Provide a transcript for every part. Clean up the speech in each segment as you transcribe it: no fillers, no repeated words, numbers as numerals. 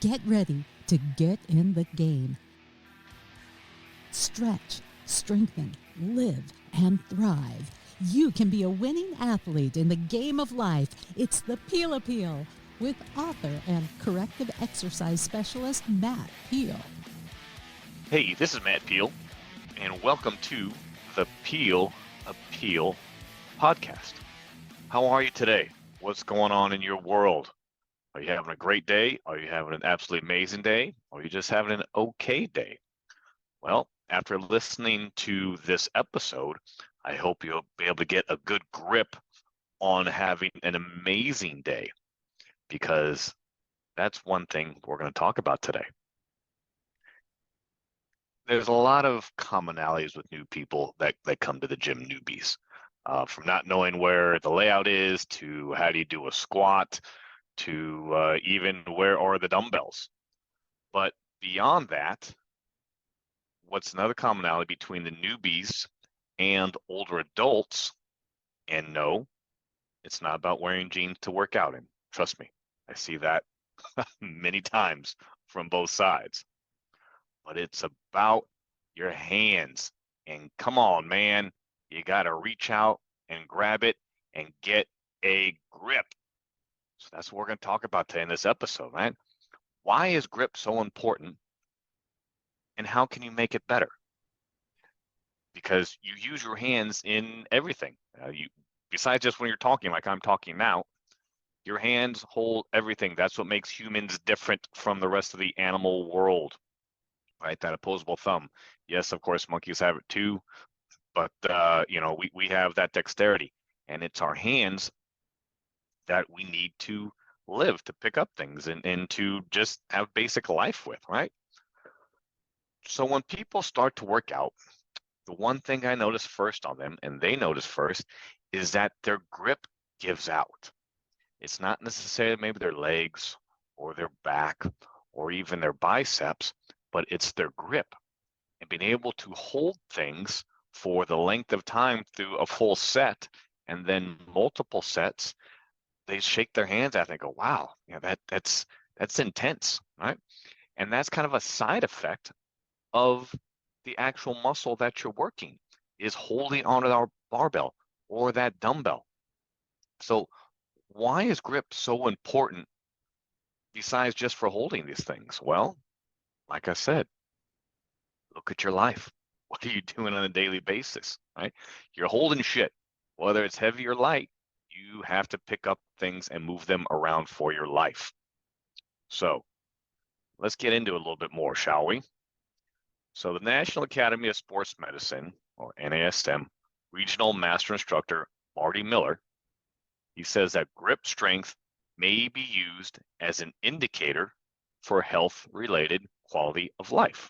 Get ready to get in the game. Stretch, strengthen, live, and thrive. You can be a winning athlete in the game of life. It's the Peel Appeal with author and corrective exercise specialist Matt Peel. Hey, this is Matt Peel, and welcome to the Peel Appeal podcast. How are you today? What's going on in your world? Are you having a great day? Are you having an absolutely amazing day? Or are you just having an okay day? Well, after listening to this episode, I hope you'll be able to get a good grip on having an amazing day, because that's one thing we're going to talk about today. There's a lot of commonalities with new people that come to the gym, newbies. From not knowing where the layout is, to how do you do a squat, to even where are the dumbbells. But beyond that, what's another commonality between the newbies and older adults? And no, it's not about wearing jeans to work out in. Trust me, I see that many times from both sides. But it's about your hands. And come on, man, you got to reach out and grab it and get a grip. So that's what we're going to talk about today in this episode, right? Why is grip so important, and how can you make it better? Because you use your hands in everything. Besides just when you're talking like I'm talking now, your hands hold everything. That's what makes humans different from the rest of the animal world, right? That opposable thumb. Yes, of course, monkeys have it too, but we have that dexterity, and it's our hands that we need to live, to pick up things and to just have basic life with, right? So when people start to work out, the one thing I notice first on them, and they notice first, is that their grip gives out. It's not necessarily maybe their legs or their back or even their biceps, but it's their grip, and being able to hold things for the length of time through a full set and then multiple sets. They shake their hands at it and go, wow, that's intense, right? And that's kind of a side effect of the actual muscle that you're working, is holding onto our barbell or that dumbbell. So why is grip so important besides just for holding these things? Well, like I said, look at your life. What are you doing on a daily basis, right? You're holding shit, whether it's heavy or light. You have to pick up things and move them around for your life. So let's get into it a little bit more, shall we? So the National Academy of Sports Medicine, or NASM, Regional Master Instructor Marty Miller, he says that grip strength may be used as an indicator for health-related quality of life.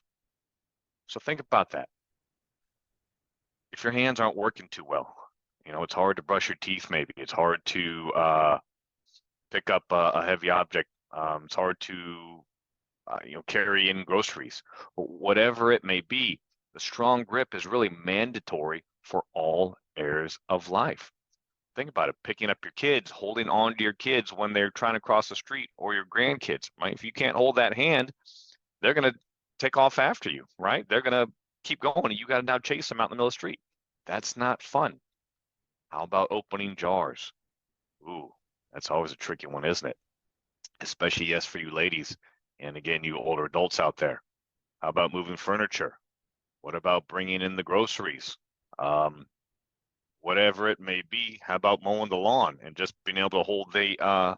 So think about that. If your hands aren't working too well, it's hard to brush your teeth maybe. It's hard to pick up a heavy object. It's hard to carry in groceries. Whatever it may be, the strong grip is really mandatory for all areas of life. Think about it. Picking up your kids, holding on to your kids when they're trying to cross the street, or your grandkids, right? If you can't hold that hand, they're going to take off after you, right? They're going to keep going, and you got to now chase them out in the middle of the street. That's not fun. How about opening jars? Ooh, that's always a tricky one, isn't it? Especially, yes, for you ladies. And again, you older adults out there. How about moving furniture? What about bringing in the groceries? Whatever it may be. How about mowing the lawn and just being able to hold the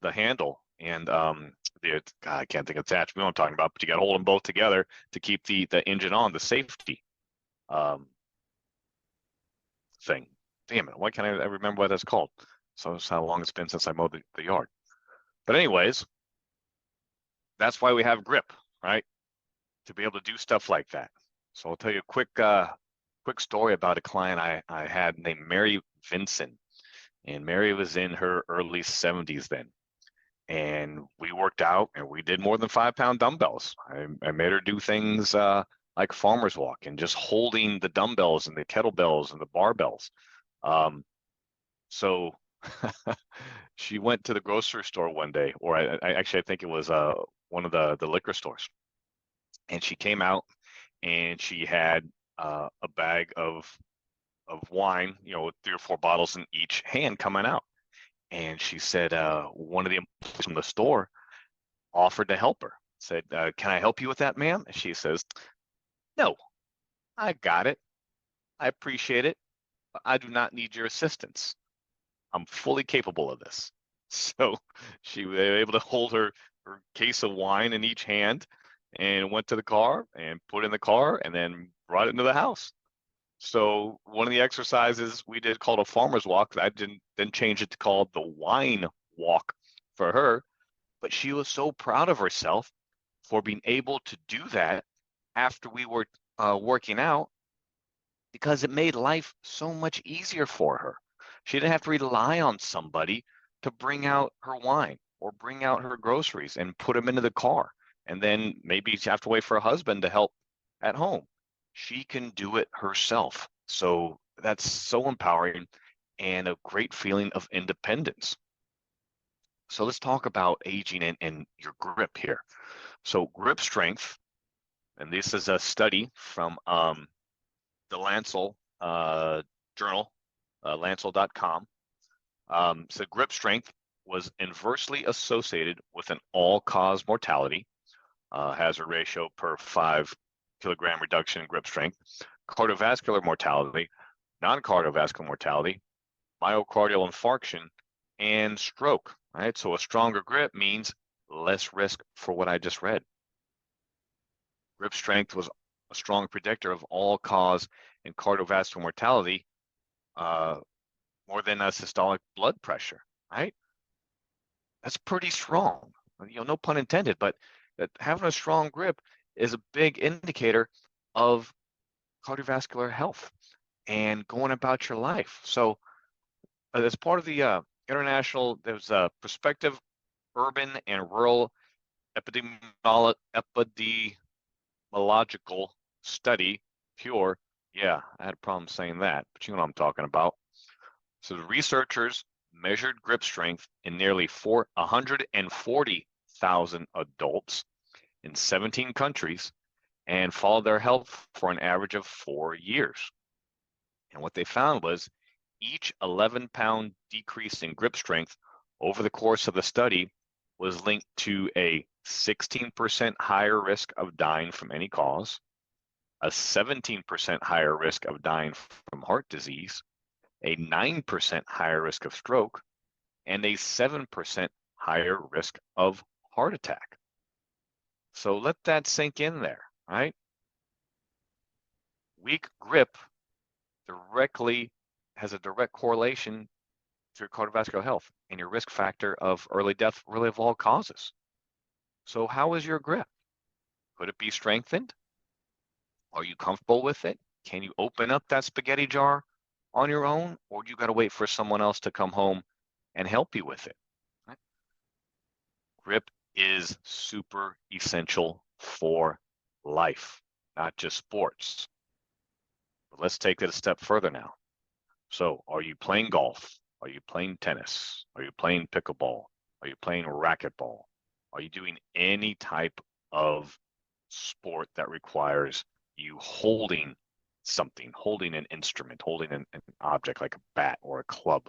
handle and I can't think of the attachment I'm talking about, but you got to hold them both together to keep the engine on, the safety thing. Damn it, why can't I remember what that's called? So that's how long it's been since I mowed the yard. But anyways, that's why we have grip, right? To be able to do stuff like that. So I'll tell you a quick story about a client I had named Mary Vinson. And Mary was in her early 70s then. And we worked out and we did more than 5-pound dumbbells. I made her do things like farmer's walk and just holding the dumbbells and the kettlebells and the barbells. So She went to the grocery store one day, or I think it was one of the liquor stores, and she came out and she had a bag of wine, you know, with 3 or 4 bottles in each hand coming out. And she said one of the employees from the store offered to help her. Said, "Can I help you with that, ma'am?" And she says, "No, I got it. I appreciate it, but I do not need your assistance. I'm fully capable of this." So she was able to hold her case of wine in each hand and went to the car and put it in the car and then brought it into the house. So one of the exercises we did called a farmer's walk. I didn't then change it to called the wine walk for her, but she was so proud of herself for being able to do that after we were working out, because it made life so much easier for her. She didn't have to rely on somebody to bring out her wine or bring out her groceries and put them into the car. And then maybe she have to wait for her husband to help at home. She can do it herself. So that's so empowering and a great feeling of independence. So let's talk about aging and your grip here. So grip strength, and this is a study from the Lancel journal, lancel.com. So grip strength was inversely associated with an all-cause mortality, hazard ratio per 5 kilogram reduction in grip strength, cardiovascular mortality, non-cardiovascular mortality, myocardial infarction, and stroke. Right? So a stronger grip means less risk for what I just read. Grip strength was a strong predictor of all-cause and cardiovascular mortality, more than a systolic blood pressure, right? That's pretty strong. You know, no pun intended, but that having a strong grip is a big indicator of cardiovascular health and going about your life. So, as part of the international, there's a prospective urban and rural epidemiological study, PURE. Yeah, I had a problem saying that, but you know what I'm talking about. So the researchers measured grip strength in nearly 140,000 adults in 17 countries and followed their health for an average of 4 years. And what they found was each 11-pound decrease in grip strength over the course of the study was linked to a 16% higher risk of dying from any cause, a 17% higher risk of dying from heart disease, a 9% higher risk of stroke, and a 7% higher risk of heart attack. So let that sink in there, right? Weak grip directly has a direct correlation to your cardiovascular health and your risk factor of early death, really of all causes. So how is your grip? Could it be strengthened? Are you comfortable with it? Can you open up that spaghetti jar on your own, or do you got to wait for someone else to come home and help you with it? Right? Grip is super essential for life, not just sports. But let's take it a step further now. So are you playing golf? Are you playing tennis? Are you playing pickleball? Are you playing racquetball? Are you doing any type of sport that requires you holding something, holding an instrument, holding an object like a bat or a club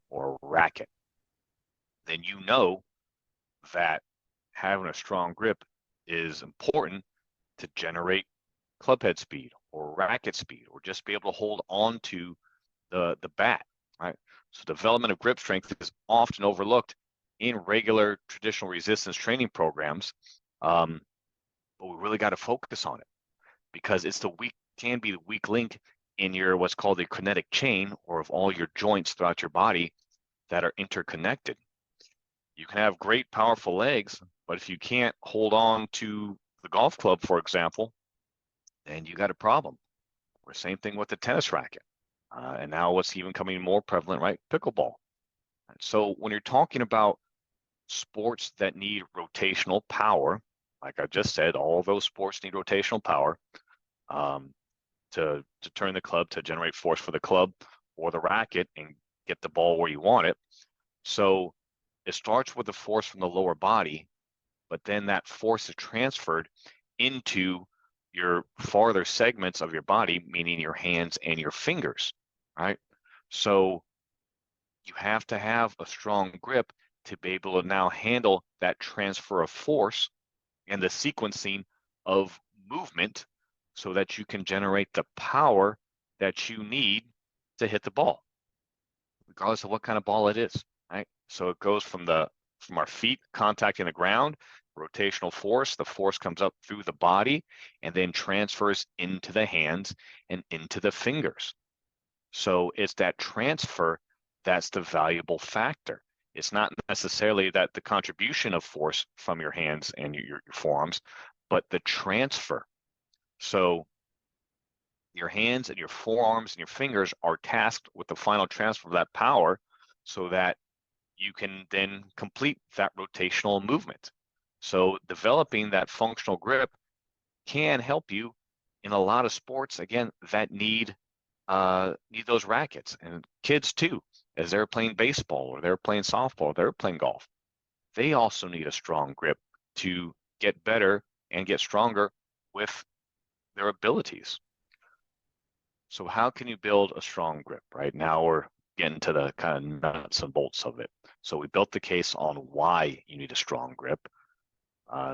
or a racket? Then you know that having a strong grip is important to generate club head speed or racket speed, or just be able to hold on to the bat, right? So development of grip strength is often overlooked in regular traditional resistance training programs, but we really got to focus on it because it's can be the weak link in your what's called the kinetic chain, or of all your joints throughout your body that are interconnected. You can have great, powerful legs, but if you can't hold on to the golf club, for example, then you got a problem. Or same thing with the tennis racket. And now what's even becoming more prevalent, right? Pickleball. So when you're talking about sports that need rotational power, like I just said, all those sports need rotational power to turn the club, to generate force for the club or the racket and get the ball where you want it. So it starts with the force from the lower body, but then that force is transferred into your farther segments of your body, meaning your hands and your fingers, right? So you have to have a strong grip to be able to now handle that transfer of force and the sequencing of movement so that you can generate the power that you need to hit the ball, regardless of what kind of ball it is, right? So it goes from our feet contacting the ground, rotational force, the force comes up through the body and then transfers into the hands and into the fingers. So it's that transfer that's the valuable factor. It's not necessarily that the contribution of force from your hands and your forearms, but the transfer. So your hands and your forearms and your fingers are tasked with the final transfer of that power so that you can then complete that rotational movement. So developing that functional grip can help you in a lot of sports, again, that need those rackets. And kids too, as they're playing baseball or they're playing softball, or they're playing golf, they also need a strong grip to get better and get stronger with their abilities. So how can you build a strong grip? Right now we're getting to the kind of nuts and bolts of it. So we built the case on why you need a strong grip.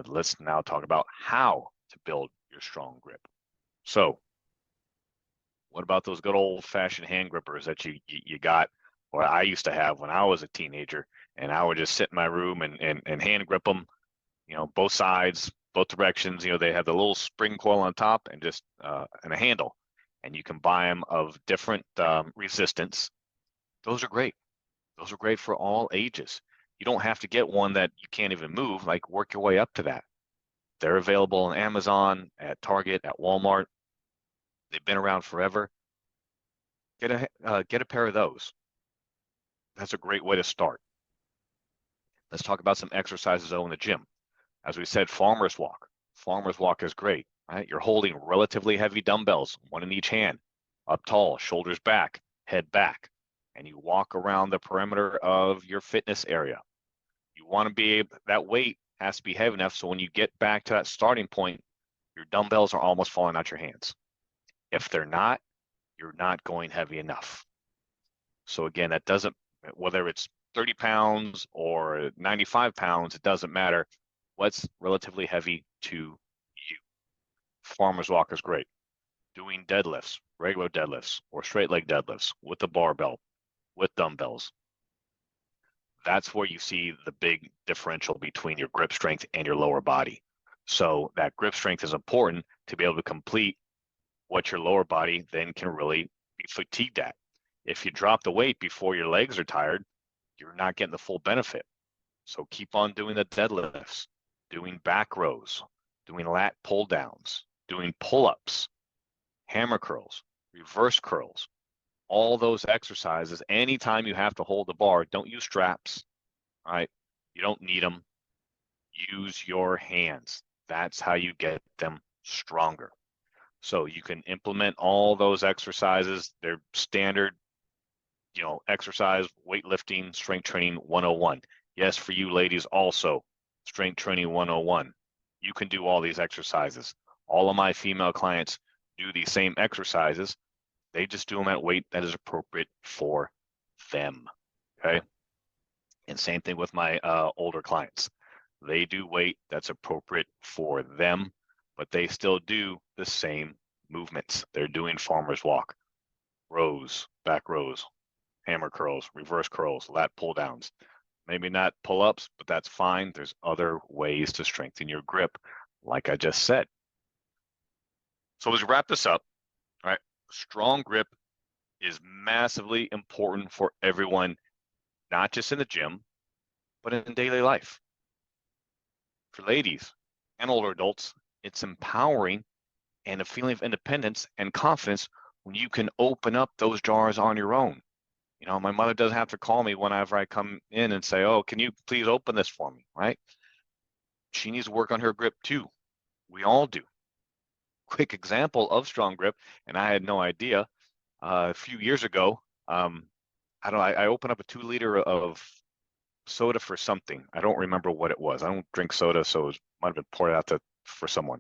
Let's now talk about how to build your strong grip. So what about those good old-fashioned hand grippers that you got, or I used to have when I was a teenager, and I would just sit in my room and hand grip them, both sides, both directions. They have the little spring coil on top and just and a handle, and you can buy them of different resistance. Those are great. Those are great for all ages. You don't have to get one that you can't even move. Like, work your way up to that. They're available on Amazon, at Target, at Walmart. They've been around forever. Get a pair of those. That's a great way to start. Let's talk about some exercises though in the gym. As we said, farmer's walk. Farmer's walk is great, right? You're holding relatively heavy dumbbells, one in each hand, up tall, shoulders back, head back, and you walk around the perimeter of your fitness area. You want to be able, that weight has to be heavy enough so when you get back to that starting point, your dumbbells are almost falling out your hands. If they're not, you're not going heavy enough. So again, that doesn't, whether it's 30 pounds or 95 pounds, it doesn't matter. What's relatively heavy to you? Farmer's walk is great. Doing deadlifts, regular deadlifts, or straight leg deadlifts with the barbell, with dumbbells. That's where you see the big differential between your grip strength and your lower body. So that grip strength is important to be able to complete what your lower body then can really be fatigued at. If you drop the weight before your legs are tired, you're not getting the full benefit. So keep on doing the deadlifts, doing back rows, doing lat pull downs, doing pull-ups, hammer curls, reverse curls, all those exercises. Anytime you have to hold the bar, don't use straps, all right? You don't need them. Use your hands. That's how you get them stronger. So you can implement all those exercises. They're standard, exercise, weightlifting, strength training 101. Yes, for you ladies also, strength training 101. You can do all these exercises. All of my female clients do these same exercises. They just do them at weight that is appropriate for them, okay? And same thing with my older clients. They do weight that's appropriate for them, but they still do the same movements. They're doing farmer's walk, rows, back rows, hammer curls, reverse curls, lat pull downs. Maybe not pull-ups, but that's fine. There's other ways to strengthen your grip, like I just said. So as we wrap this up, all right, strong grip is massively important for everyone, not just in the gym, but in daily life. For ladies and older adults, it's empowering and a feeling of independence and confidence when you can open up those jars on your own. My mother doesn't have to call me whenever I come in and say, oh, can you please open this for me, right? She needs to work on her grip too. We all do. Quick example of strong grip, and I had no idea. A few years ago, I opened up a 2 liter of soda for something. I don't remember what it was. I don't drink soda, so it might have been poured out for someone.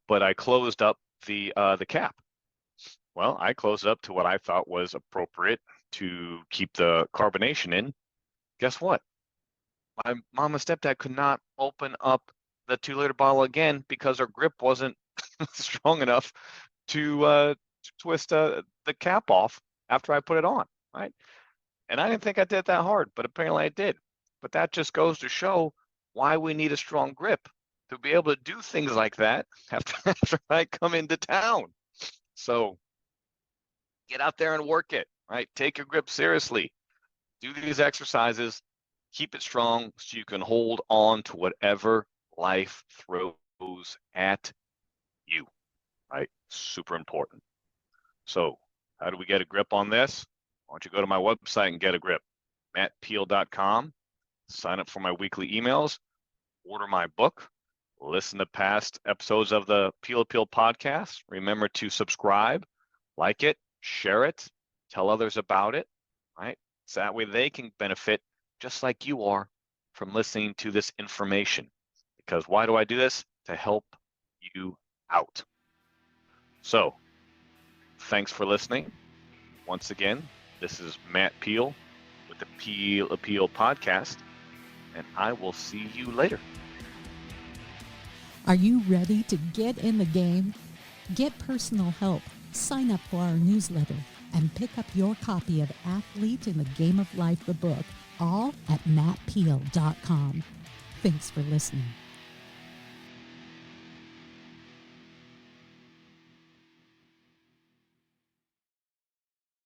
But I closed up the cap. Well, I closed it up to what I thought was appropriate to keep the carbonation in. Guess what? My mom and stepdad could not open up the 2 liter bottle again because her grip wasn't strong enough to twist the cap off after I put it on, right? And I didn't think I did that hard, but apparently I did. But that just goes to show why we need a strong grip to be able to do things like that after I come into town. So get out there and work it, right? Take your grip seriously. Do these exercises, keep it strong so you can hold on to whatever life throws at you, right? Super important. So how do we get a grip on this? Why don't you go to my website and get a grip, mattpeel.com, sign up for my weekly emails, order my book, listen to past episodes of the Peel Appeal podcast. Remember to subscribe, like it, share it, tell others about it, right? So that way they can benefit just like you are from listening to this information. Because why do I do this? To help you out. So thanks for listening. Once again, this is Matt Peel with the Peel Appeal podcast, and I will see you later. Are you ready to get in the game? Get personal help, sign up for our newsletter, and pick up your copy of Athlete in the Game of Life, the book, all at mattpeel.com. Thanks for listening.